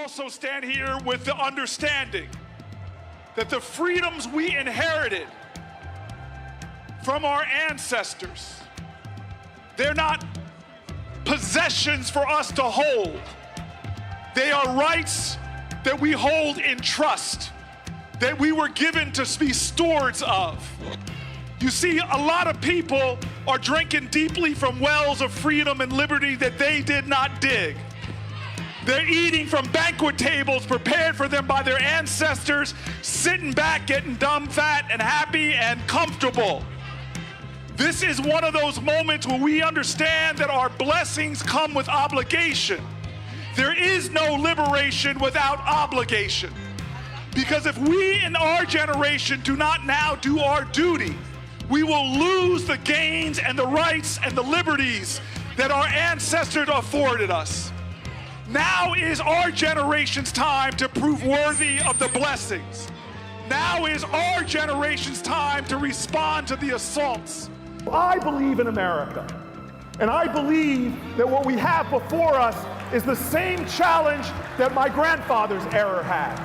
also stand here with the understanding that the freedoms we inherited from our ancestors, they're not possessions for us to hold. They are rights that we hold in trust, that we were given to be stewards of. You see, a lot of people are drinking deeply from wells of freedom and liberty that they did not dig. They're eating from banquet tables prepared for them by their ancestors, sitting back, getting dumb, fat, and happy and comfortable. This is one of those moments where we understand that our blessings come with obligation. There is no liberation without obligation. Because if we in our generation do not now do our duty, we will lose the gains and the rights and the liberties that our ancestors afforded us. Now is our generation's time to prove worthy of the blessings. Now is our generation's time to respond to the assaults. I believe in America, and I believe that what we have before us is the same challenge that my grandfather's era had.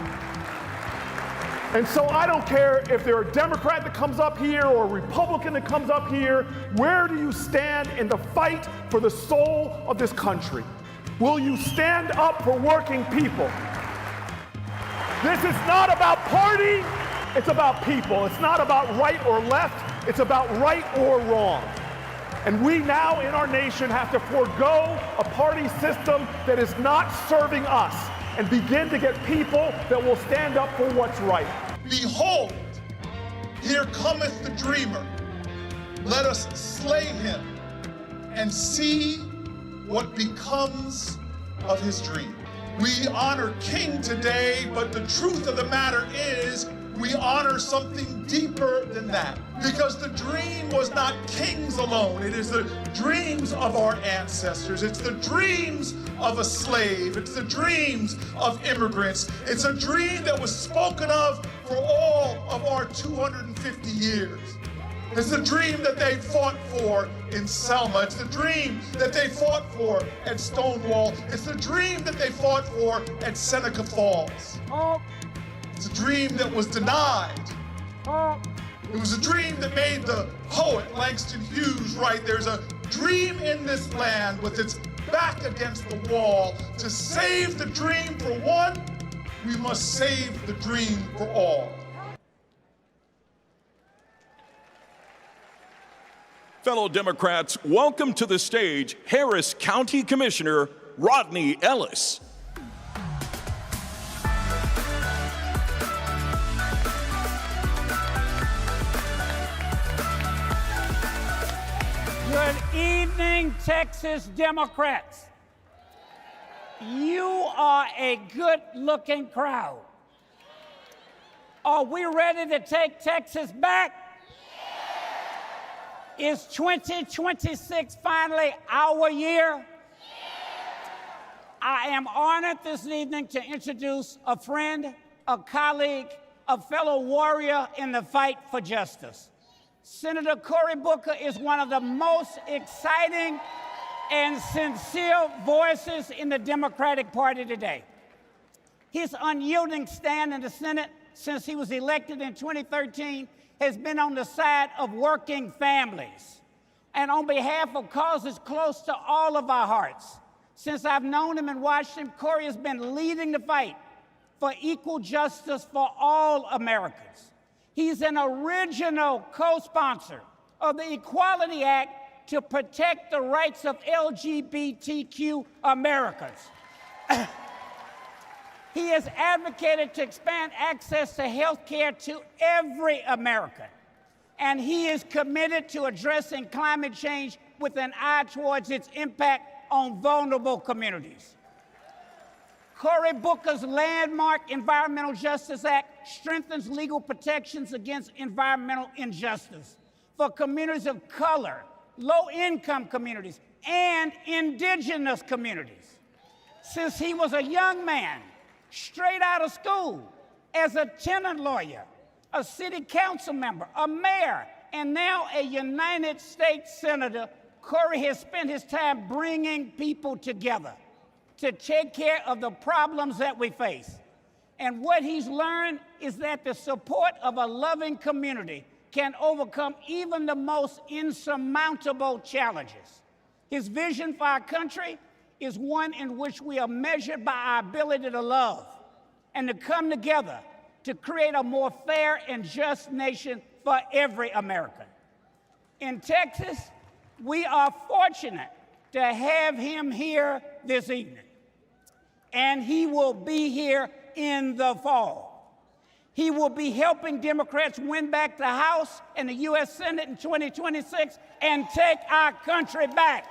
And so I don't care if they're a Democrat that comes up here or a Republican that comes up here. Where do you stand in the fight for the soul of this country? Will you stand up for working people? This is not about party, it's about people. It's not about right or left, it's about right or wrong. And we now in our nation have to forego a party system that is not serving us and begin to get people that will stand up for what's right. Behold, here cometh the dreamer. Let us slay him and see what becomes of his dream. We honor King today, but the truth of the matter is we honor something deeper than that. Because the dream was not kings alone. It is the dreams of our ancestors. It's the dreams of a slave. It's the dreams of immigrants. It's a dream that was spoken of for all of our 250 years. It's the dream that they fought for in Selma. It's the dream that they fought for at Stonewall. It's the dream that they fought for at Seneca Falls. It's a dream that was denied. It was a dream that made the poet Langston Hughes write, there's a dream in this land with its back against the wall. To save the dream for one, we must save the dream for all. Fellow Democrats, welcome to the stage Harris County Commissioner Rodney Ellis. Good evening, Texas Democrats. You are a good-looking crowd. Are we ready to take Texas back? Is 2026 finally our year? I am honored this evening to introduce a friend, a colleague, a fellow warrior in the fight for justice. Senator Cory Booker is one of the most exciting and sincere voices in the Democratic Party today. His unyielding stand in the Senate since he was elected in 2013 has been on the side of working families and on behalf of causes close to all of our hearts. Since I've known him and watched him, Cory has been leading the fight for equal justice for all Americans. He's an original co-sponsor of the Equality Act to protect the rights of LGBTQ Americans. He has advocated to expand access to health care to every American. And he is committed to addressing climate change with an eye towards its impact on vulnerable communities. Cory Booker's landmark Environmental Justice Act strengthens legal protections against environmental injustice for communities of color, low-income communities, and indigenous communities. Since he was a young man, straight out of school, as a tenant lawyer, a city council member, a mayor, and now a United States Senator, Cory has spent his time bringing people together. to take care of the problems that we face. And what he's learned is that the support of a loving community can overcome even the most insurmountable challenges. His vision for our country is one in which we are measured by our ability to love and to come together to create a more fair and just nation for every American. In Texas, we are fortunate to have him here this evening, and he will be here in the fall. He will be helping Democrats win back the House and the U.S. Senate in 2026 and take our country back.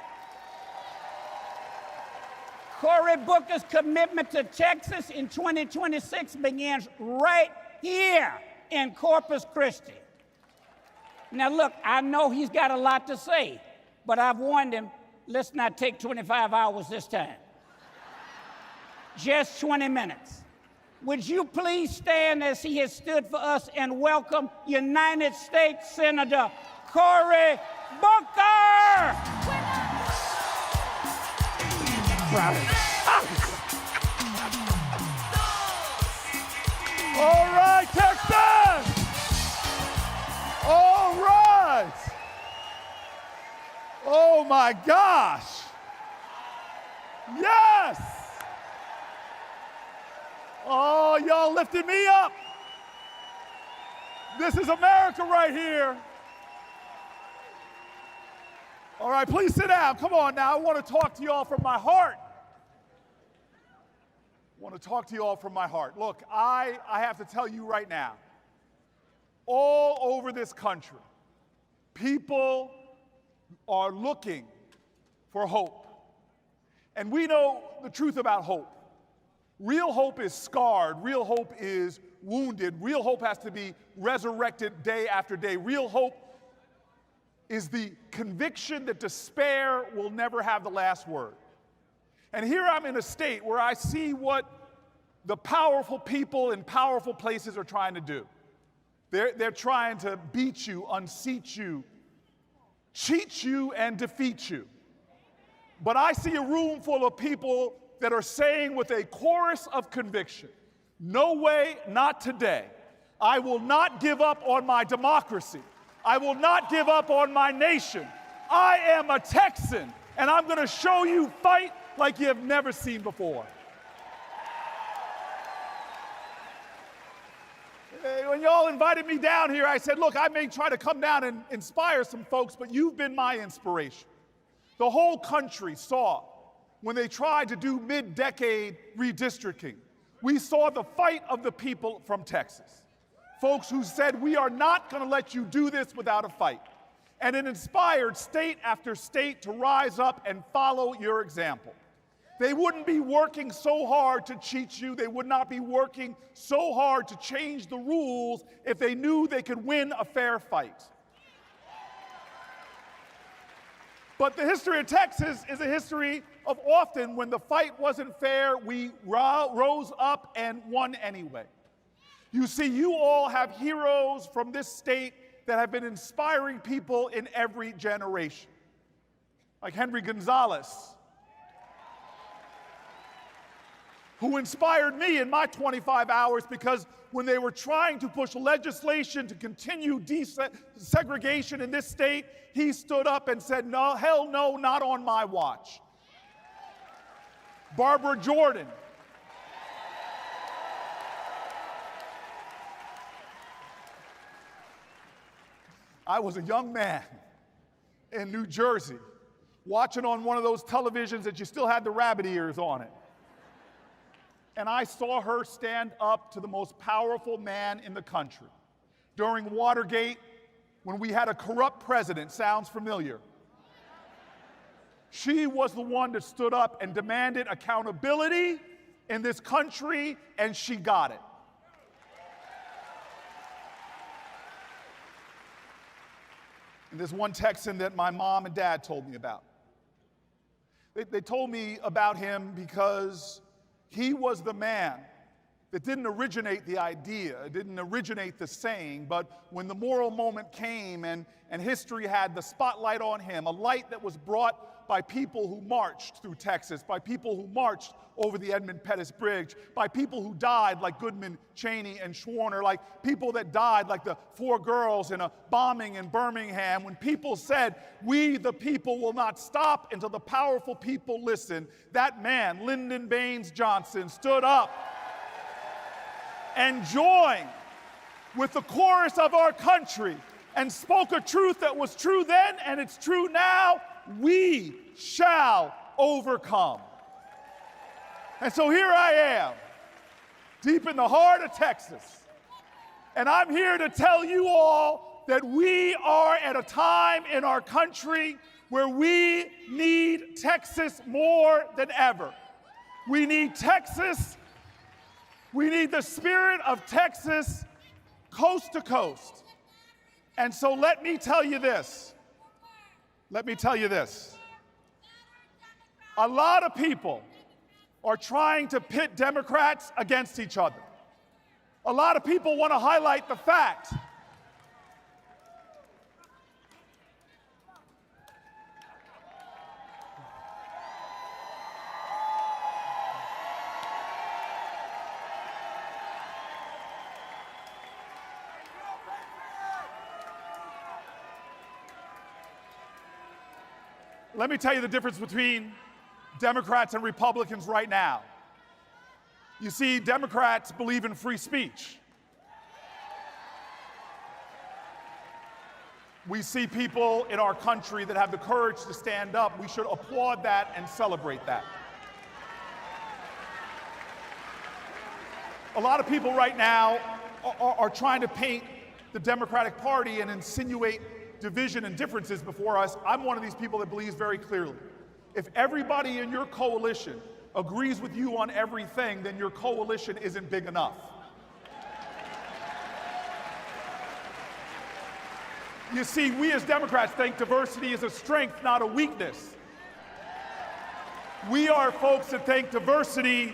Cory Booker's commitment to Texas in 2026 begins right here in Corpus Christi. Now look, I know he's got a lot to say, but I've warned him, let's not take 25 hours this time. Just 20 minutes. Would you please stand as he has stood for us and welcome United States Senator Cory Booker! All right, Texas! All right! Oh my gosh! Yes! Oh, y'all lifted me up. This is America right here. All right, please sit down. Come on now. I want to talk to you all from my heart. Look, I have to tell you right now, all over this country, people are looking for hope. And we know the truth about hope. Real hope is scarred. Real hope is wounded. Real hope has to be resurrected day after day. Real hope is the conviction that despair will never have the last word. And here I'm in a state where I see what the powerful people in powerful places are trying to do. They're trying to beat you, unseat you, cheat you, and defeat you. But I see a room full of people that are saying with a chorus of conviction, no way, not today. I will not give up on my democracy. I will not give up on my nation. I am a Texan, and I'm going to show you fight like you have never seen before. When y'all invited me down here, I said, look, I may try to come down and inspire some folks, but you've been my inspiration. The whole country saw when they tried to do mid-decade redistricting. We saw the fight of the people from Texas. Folks who said, we are not going to let you do this without a fight. And it inspired state after state to rise up and follow your example. They wouldn't be working so hard to cheat you. They would not be working so hard to change the rules if they knew they could win a fair fight. But the history of Texas is a history of often when the fight wasn't fair, we rose up and won anyway. You see, you all have heroes from this state that have been inspiring people in every generation. Like Henry Gonzalez, who inspired me in my 25 hours because when they were trying to push legislation to continue desegregation in this state, he stood up and said, no, hell no, not on my watch. Barbara Jordan. I was a young man in New Jersey watching on one of those televisions that you still had the rabbit ears on it. And I saw her stand up to the most powerful man in the country. During Watergate, when we had a corrupt president, sounds familiar. She was the one that stood up and demanded accountability in this country, and she got it. And there's one Texan that my mom and dad told me about. They told me about him because he was the man that didn't originate the idea, didn't originate the saying, but when the moral moment came and history had the spotlight on him, a light that was brought by people who marched through Texas, by people who marched over the Edmund Pettus Bridge, by people who died like Goodman, Cheney, and Schwerner, like people that died like the 4 girls in a bombing in Birmingham, when people said, "We the people will not stop until the powerful people listen," that man, Lyndon Baines Johnson, stood up and joined with the chorus of our country and spoke a truth that was true then and it's true now: we shall overcome. And so here I am, deep in the heart of Texas, and I'm here to tell you all that we are at a time in our country where we need Texas more than ever. We need Texas. We need the spirit of Texas coast to coast. And so let me tell you this. Let me tell you this. A lot of people are trying to pit Democrats against each other. A lot of people want to highlight the fact Let me tell you the difference between Democrats and Republicans right now. You see, Democrats believe in free speech. We see people in our country that have the courage to stand up. We should applaud that and celebrate that. A lot of people right now are trying to paint the Democratic Party and insinuate division and differences before us. I'm one of these people that believes very clearly, if everybody in your coalition agrees with you on everything, then your coalition isn't big enough. You see, we as Democrats think diversity is a strength, not a weakness. We are folks that think diversity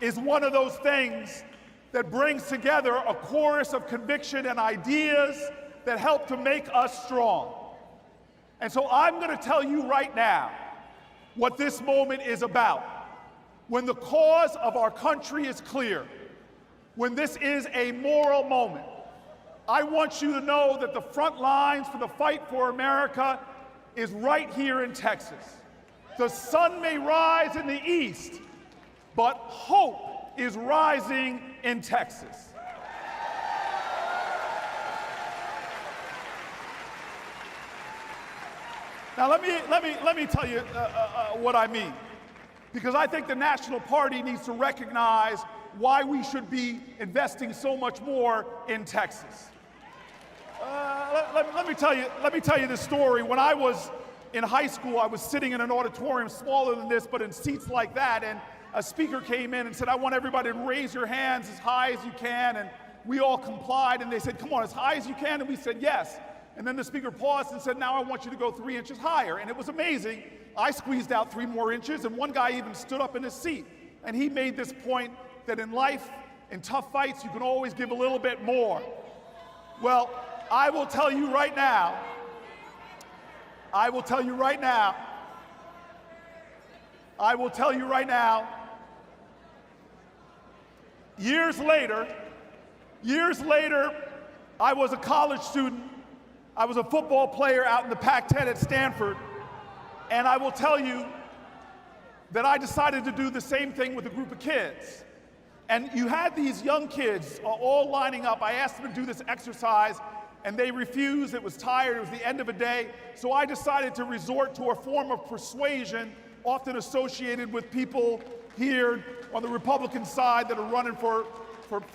is one of those things that brings together a chorus of conviction and ideas that help to make us strong. And so I'm going to tell you right now what this moment is about. When the cause of our country is clear, when this is a moral moment, I want you to know that the front lines for the fight for America is right here in Texas. The sun may rise in the east, but hope is rising in Texas. Now let me tell you what I mean, because I think the National Party needs to recognize why we should be investing so much more in Texas. Let me tell you this story. When I was in high school, I was sitting in an auditorium smaller than this, but in seats like that, and a speaker came in and said, "I want everybody to raise your hands as high as you can," and we all complied, and they said, "Come on, as high as you can," and we said, "Yes." And then the speaker paused and said, "Now I want you to go 3 inches higher." And it was amazing. I squeezed out 3 more inches, and one guy even stood up in his seat. And he made this point that in life, in tough fights, you can always give a little bit more. Well, I will tell you right now, years later, I was a college student. I was a football player out in the Pac-10 at Stanford, and I will tell you that I decided to do the same thing with a group of kids. And you had these young kids all lining up. I asked them to do this exercise, and they refused. It was tired. It was the end of a day. So I decided to resort to a form of persuasion, often associated with people here on the Republican side that are running for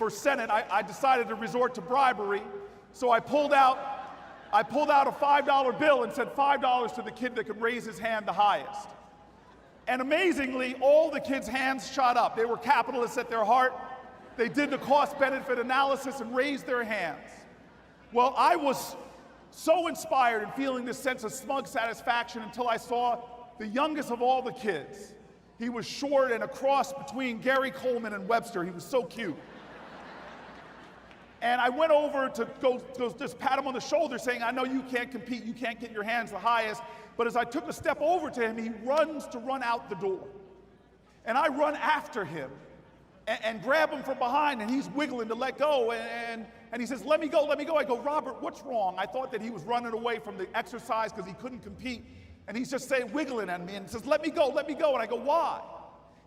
Senate. I decided to resort to bribery. So I pulled out a $5 bill and said $5 to the kid that could raise his hand the highest. And amazingly, all the kids' hands shot up. They were capitalists at their heart. They did the cost-benefit analysis and raised their hands. Well, I was so inspired and feeling this sense of smug satisfaction until I saw the youngest of all the kids. He was short and a cross between Gary Coleman and Webster. He was so cute. And I went over to go just pat him on the shoulder saying, I know you can't compete, you can't get your hands the highest. But as I took a step over to him, he runs to run out the door. And I run after him and grab him from behind, and he's wiggling to let go. And he says, let me go, let me go. I go, Robert, what's wrong? I thought that he was running away from the exercise because he couldn't compete. And he's just saying, wiggling at me and says, let me go, let me go. And I go, why?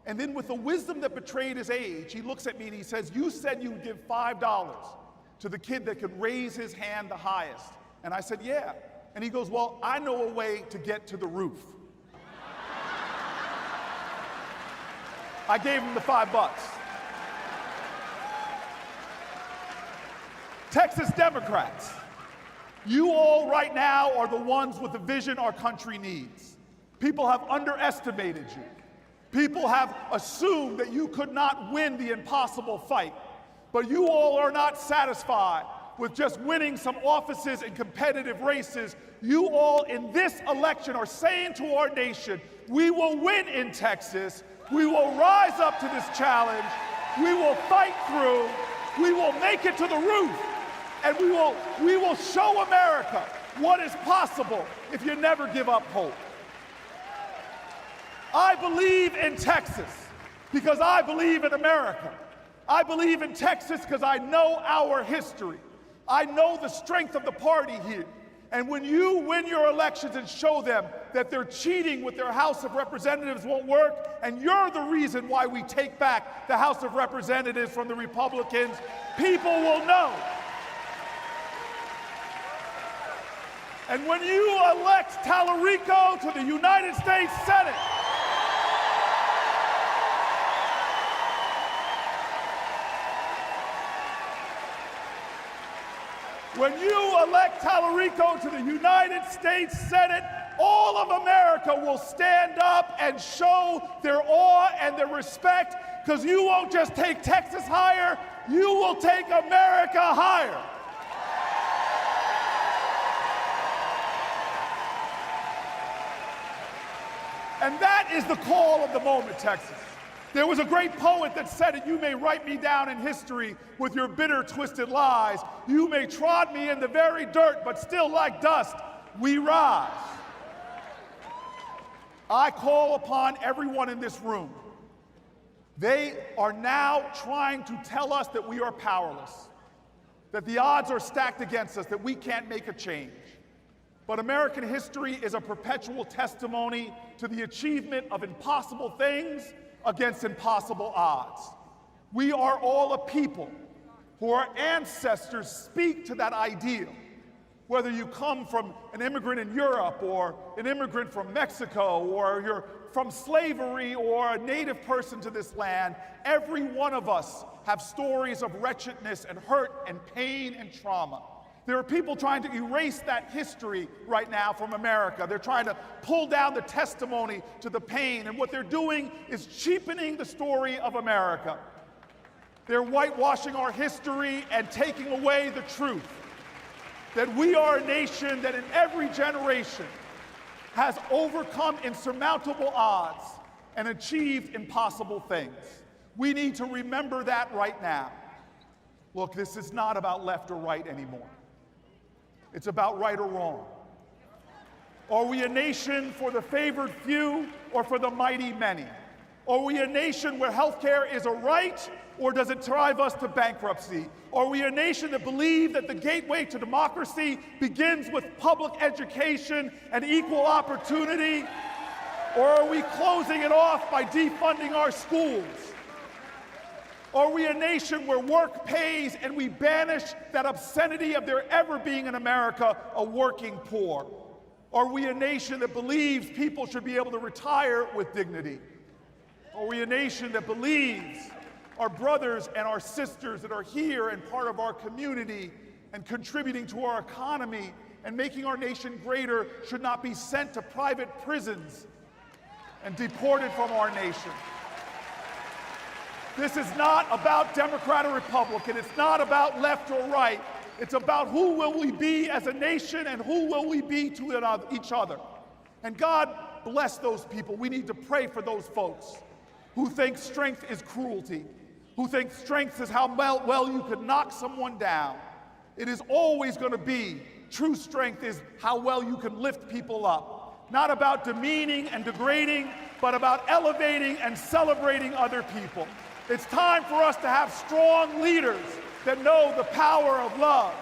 And then with the wisdom that betrayed his age, he looks at me and he says, you said you'd give $5 to the kid that could raise his hand the highest. And I said, yeah. And he goes, well, I know a way to get to the roof. I gave him the $5. Texas Democrats, you all right now are the ones with the vision our country needs. People have underestimated you. People have assumed that you could not win the impossible fight. But you all are not satisfied with just winning some offices in competitive races. You all in this election are saying to our nation, we will win in Texas. We will rise up to this challenge. We will fight through. We will make it to the roof. And we will show America what is possible if you never give up hope. I believe in Texas because I believe in America. I believe in Texas because I know our history. I know the strength of the party here. And when you win your elections and show them that they're cheating with their House of Representatives won't work, and you're the reason why we take back the House of Representatives from the Republicans, people will know. And when you elect Tallarico to the United States Senate, when you elect Tallarico to the United States Senate, all of America will stand up and show their awe and their respect, because you won't just take Texas higher, you will take America higher. And that is the call of the moment, Texas. There was a great poet that said it, you may write me down in history with your bitter, twisted lies. You may trod me in the very dirt, but still like dust, we rise. I call upon everyone in this room. They are now trying to tell us that we are powerless, that the odds are stacked against us, that we can't make a change. But American history is a perpetual testimony to the achievement of impossible things against impossible odds. We are all a people who our ancestors speak to that ideal. Whether you come from an immigrant in Europe or an immigrant from Mexico, or you're from slavery or a native person to this land, every one of us have stories of wretchedness and hurt and pain and trauma. There are people trying to erase that history right now from America. They're trying to pull down the testimony to the pain, and what they're doing is cheapening the story of America. They're whitewashing our history and taking away the truth that we are a nation that in every generation has overcome insurmountable odds and achieved impossible things. We need to remember that right now. Look, this is not about left or right anymore. It's about right or wrong. Are we a nation for the favored few or for the mighty many? Are we a nation where healthcare is a right, or does it drive us to bankruptcy? Are we a nation that believes that the gateway to democracy begins with public education and equal opportunity? Or are we closing it off by defunding our schools? Are we a nation where work pays and we banish that obscenity of there ever being in America a working poor? Are we a nation that believes people should be able to retire with dignity? Are we a nation that believes our brothers and our sisters that are here and part of our community and contributing to our economy and making our nation greater should not be sent to private prisons and deported from our nation? This is not about Democrat or Republican. It's not about left or right. It's about who will we be as a nation and who will we be to each other. And God bless those people. We need to pray for those folks who think strength is cruelty, who think strength is how well you could knock someone down. It is always going to be, true strength is how well you can lift people up. Not about demeaning and degrading, but about elevating and celebrating other people. It's time for us to have strong leaders that know the power of love.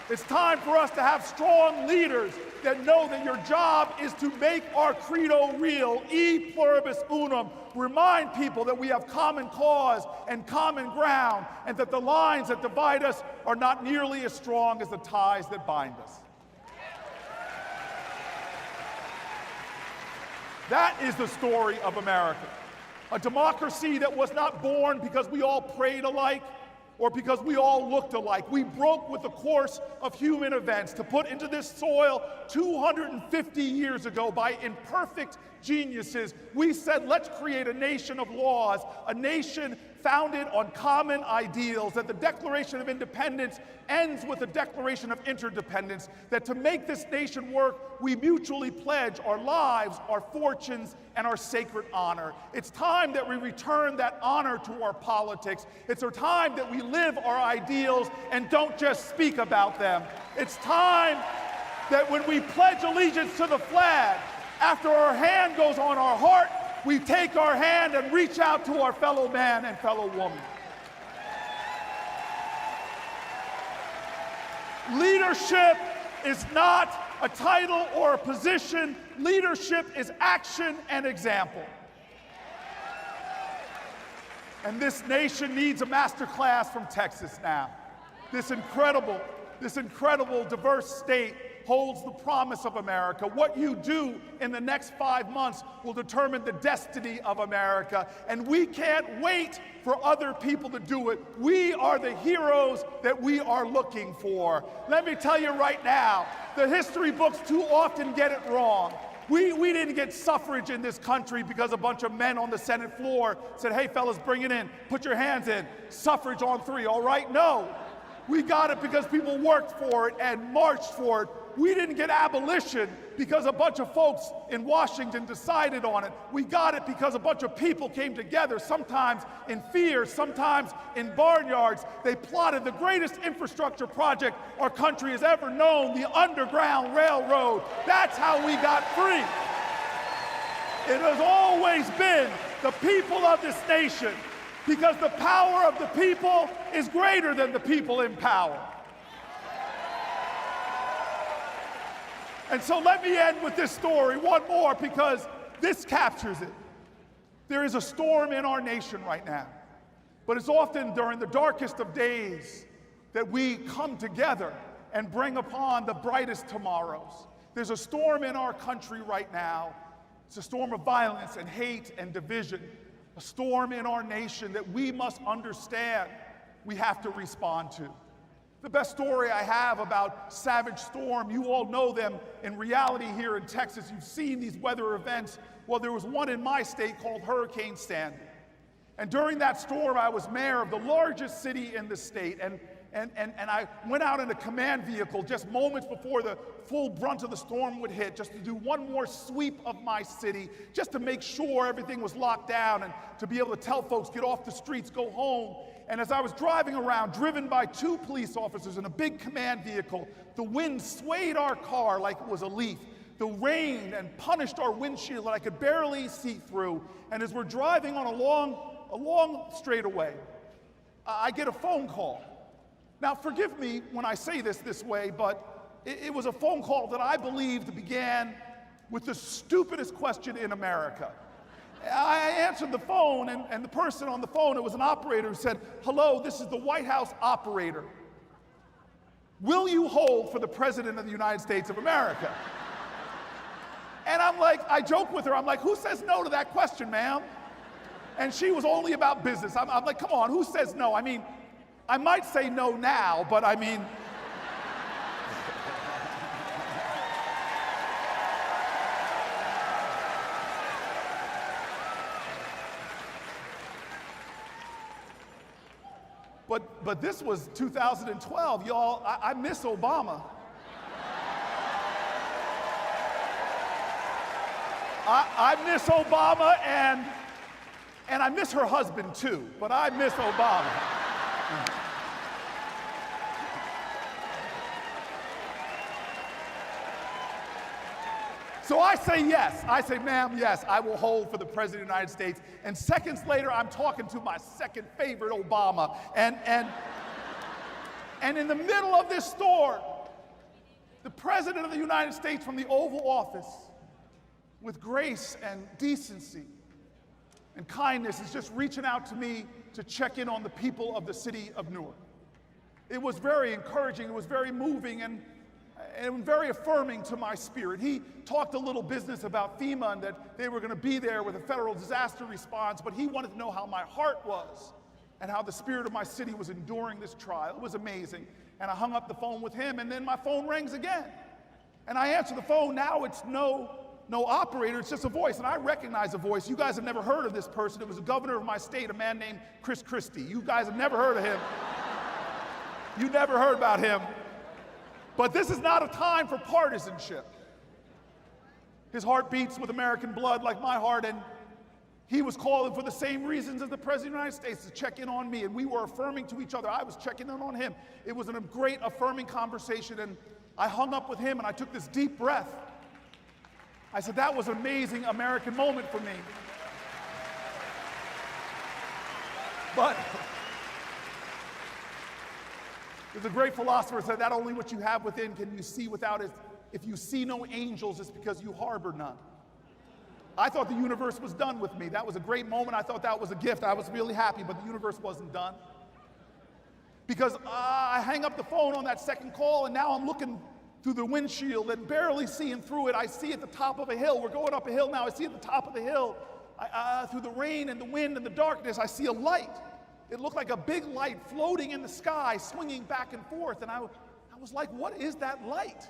It's time for us to have strong leaders that know that your job is to make our credo real, e pluribus unum, remind people that we have common cause and common ground, and that the lines that divide us are not nearly as strong as the ties that bind us. That is the story of America. A democracy that was not born because we all prayed alike or because we all looked alike. We broke with the course of human events to put into this soil 250 years ago by imperfect geniuses. We said, let's create a nation of laws, a nation founded on common ideals, that the Declaration of Independence ends with the Declaration of Interdependence, that to make this nation work, we mutually pledge our lives, our fortunes, and our sacred honor. It's time that we return that honor to our politics. It's a time that we live our ideals and don't just speak about them. It's time that when we pledge allegiance to the flag, after our hand goes on our heart, we take our hand and reach out to our fellow man and fellow woman. Leadership is not a title or a position. Leadership is action and example. And this nation needs a master class from Texas now. This incredible diverse state holds the promise of America. What you do in the next 5 months will determine the destiny of America. And we can't wait for other people to do it. We are the heroes that we are looking for. Let me tell you right now, the history books too often get it wrong. We didn't get suffrage in this country because a bunch of men on the Senate floor said, hey fellas, bring it in, put your hands in, suffrage on 3, all right? No. We got it because people worked for it and marched for it. We didn't get abolition because a bunch of folks in Washington decided on it. We got it because a bunch of people came together, sometimes in fear, sometimes in barnyards. They plotted the greatest infrastructure project our country has ever known, the Underground Railroad. That's how we got free. It has always been the people of this nation, because the power of the people is greater than the people in power. And so let me end with this story, one more, because this captures it. There is a storm in our nation right now, but it's often during the darkest of days that we come together and bring upon the brightest tomorrows. There's a storm in our country right now. It's a storm of violence and hate and division, a storm in our nation that we must understand we have to respond to. The best story I have about Savage Storm, you all know them in reality here in Texas. You've seen these weather events. Well, there was one in my state called Hurricane Sandy. And during that storm, I was mayor of the largest city in the state. And I went out in a command vehicle just moments before the full brunt of the storm would hit, just to do one more sweep of my city, just to make sure everything was locked down and to be able to tell folks, get off the streets, go home. And as I was driving around, driven by 2 police officers in a big command vehicle, the wind swayed our car like it was a leaf. The rain and punished our windshield that I could barely see through. And as we're driving on a long straightaway, I get a phone call. Now, forgive me when I say this way, but it was a phone call that I believed began with the stupidest question in America. I answered the phone, and the person on the phone, it was an operator, who said, hello, this is the White House operator. Will you hold for the President of the United States of America? And I'm like, I joke with her, I'm like, who says no to that question, ma'am? And she was only about business. I'm like, come on, who says no? I mean, I might say no now, but I mean, But this was 2012, y'all. I miss Obama. I miss Obama, And I miss her husband too, but I miss Obama. So I say yes. I say, ma'am, yes, I will hold for the President of the United States. And seconds later, I'm talking to my second favorite, Obama. And in the middle of this storm, the President of the United States from the Oval Office, with grace and decency and kindness, is just reaching out to me to check in on the people of the city of Newark. It was very encouraging, it was very moving, and very affirming to my spirit. He talked a little business about FEMA and that they were going to be there with a federal disaster response, but he wanted to know how my heart was and how the spirit of my city was enduring this trial. It was amazing. And I hung up the phone with him, and then my phone rings again. And I answer the phone. Now it's no operator, it's just a voice, and I recognize the voice. You guys have never heard of this person. It was the governor of my state, a man named Chris Christie. You guys have never heard of him. You never heard about him. But this is not a time for partisanship. His heart beats with American blood like my heart, and he was calling for the same reasons as the President of the United States, to check in on me, and we were affirming to each other. I was checking in on him. It was a great affirming conversation, and I hung up with him, and I took this deep breath. I said, that was an amazing American moment for me. But there's a great philosopher said, not only what you have within can you see without it. If you see no angels, it's because you harbor none. I thought the universe was done with me. That was a great moment. I thought that was a gift. I was really happy, but the universe wasn't done. Because I hang up the phone on that second call, and now I'm looking through the windshield and barely seeing through it. I see at the top of a hill. We're going up a hill now. I see at the top of the hill, through the rain and the wind and the darkness, I see a light. It looked like a big light floating in the sky, swinging back and forth. And I was like, what is that light?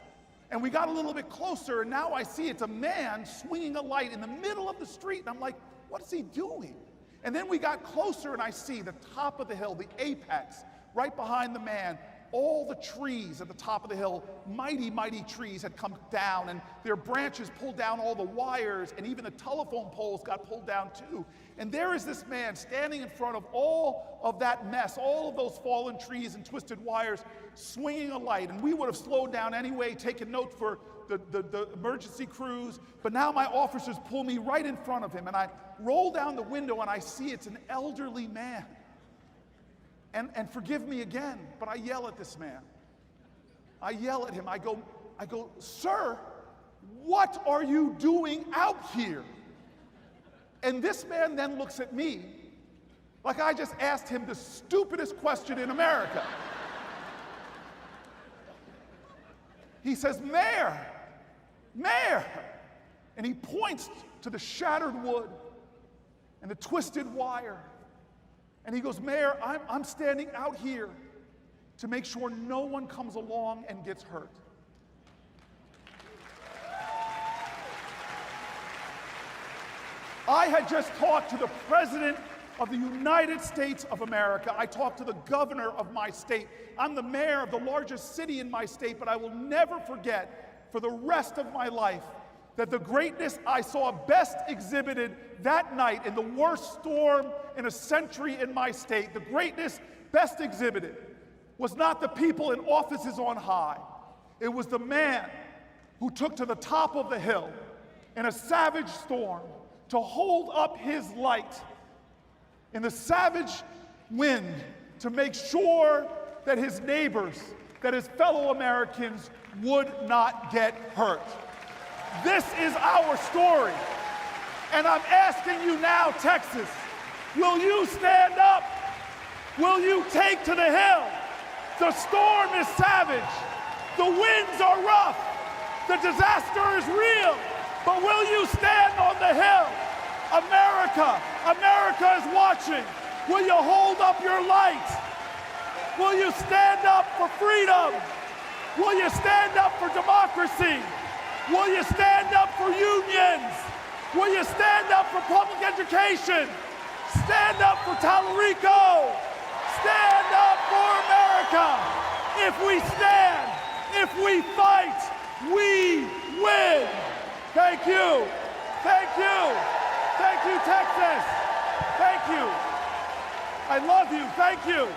And we got a little bit closer, and now I see it's a man swinging a light in the middle of the street. And I'm like, what is he doing? And then we got closer, and I see the top of the hill, the apex, right behind the man. All the trees at the top of the hill, mighty, mighty trees, had come down, and their branches pulled down all the wires, and even the telephone poles got pulled down too. And there is this man standing in front of all of that mess, all of those fallen trees and twisted wires, swinging a light. And we would have slowed down anyway, taken note for the emergency crews, but now my officers pull me right in front of him, and I roll down the window, and I see it's an elderly man. And forgive me again, but I yell at this man. I yell at him. I go, sir, what are you doing out here? And this man then looks at me like I just asked him the stupidest question in America. He says, Mayor, Mayor. And he points to the shattered wood and the twisted wire. And he goes, Mayor, I'm standing out here to make sure no one comes along and gets hurt. I had just talked to the President of the United States of America. I talked to the governor of my state. I'm the mayor of the largest city in my state, but I will never forget for the rest of my life that the greatness I saw best exhibited that night in the worst storm in a century in my state, the greatness best exhibited was not the people in offices on high. It was the man who took to the top of the hill in a savage storm to hold up his light in the savage wind to make sure that his neighbors, that his fellow Americans would not get hurt. This is our story. And I'm asking you now, Texas, will you stand up? Will you take to the hill? The storm is savage. The winds are rough. The disaster is real. But will you stand on the hill? America is watching. Will you hold up your light? Will you stand up for freedom? Will you stand up for democracy? Will you stand up for unions? Will you stand up for public education? Stand up for Talarico. Stand up for America. If we stand, if we fight, we win. Thank you. Thank you. Thank you, Texas. Thank you. I love you. Thank you.